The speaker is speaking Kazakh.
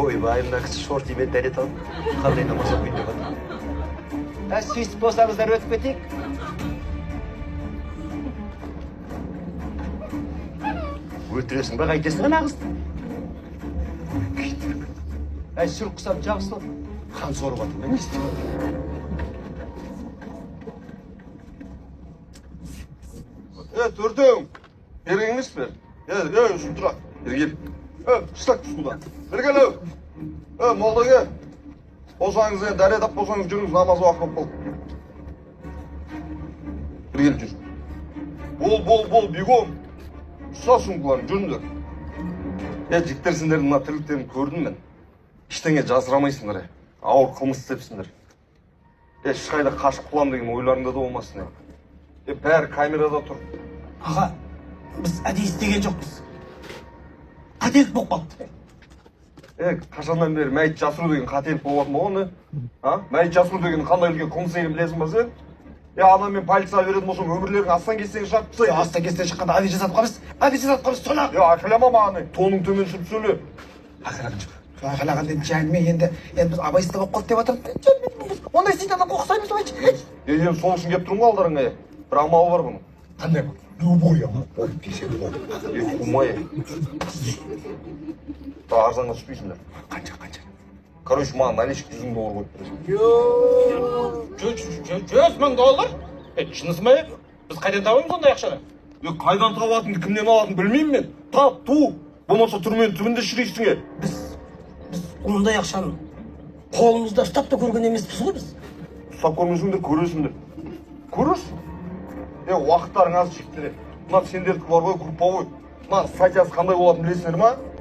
Ойбай, мына кісі шорти мен дәрет алып, қандай намаз оқиын деп жатыр. Сөйтіп болсаңыздар өтіп кетейік. Өлтіресің ба, қайтесің ба нағыз? Сүріп құсап жақсы ол. Қан сорып жатыр, мен не істеймін? Төртең, керек емес бер. Үшін тұра, бері кел. Пыстак тұсқуда. Бері кел, молдаға. Болсаңыз, дәрет ап болсаңыз жүріңіз, намаз уақыт болды. Бері кел жүр. Бол, бегом. Ұста сұңғыларын, жүріңдер. Жіктер сендердің мына тірліктерін көрдім мен. Ештеңе жасырамайсыңдар, ауыр қылмыс істепсіңдер. Ешқайда қашып құлам деген ойларыңда да болмасын. Бәрі камерада тұр. Аға, біз әдейі істеген жоқпыз. Қателік болып қалды. Қашаннан бері мәйіт жасыру деген қателік болатын ба оны? Мәйіт жасыру деген қандай үлкен қылмыс екенін білесің ба сен? Анам мен полицияға беретін болсам, өмірлерің астан кестен шығарып тастайды. Астан кестен шыққанда әдейі жасатып қалмыз. Әдейі жасатып қалмыз, соны. Ақылама маған, тоның төмен түсіріп сөйле. Ақылаған жоқ. Ақылаған деді жәңме, енді біз абайсызда болып қалды деп жатырмыз. Ондай сен адам қоқсаймыз ба? Енді сол үшін келіп тұрмын ғой алдарыңа. Бір амалы бар бұның. Қандай бұл? Любой амал. Ой, деседі ғой. Қумай. Арзанға түспейсіңдер. Қанша? Короче, маған наличка $100 қойып бересің. $100,000? Шынысы ма? Біз қайдан табаймыз ондай ақшаны? Қайдан табатынды, кімнен алатынды білмеймін мен. Тап, ту. Болмаса түрменің түбінде шірейсің. Біз ондай ақшаны қолымызда ұстап та көрген емеспіз ғой біз. Ұстап көрмесіңдер, көресіңдер. Көресің? Уақыттарың аз жіктері. Мына сендердікі бар ғой, групповой. Мына статьясы қандай болатынын білесіңдер ма?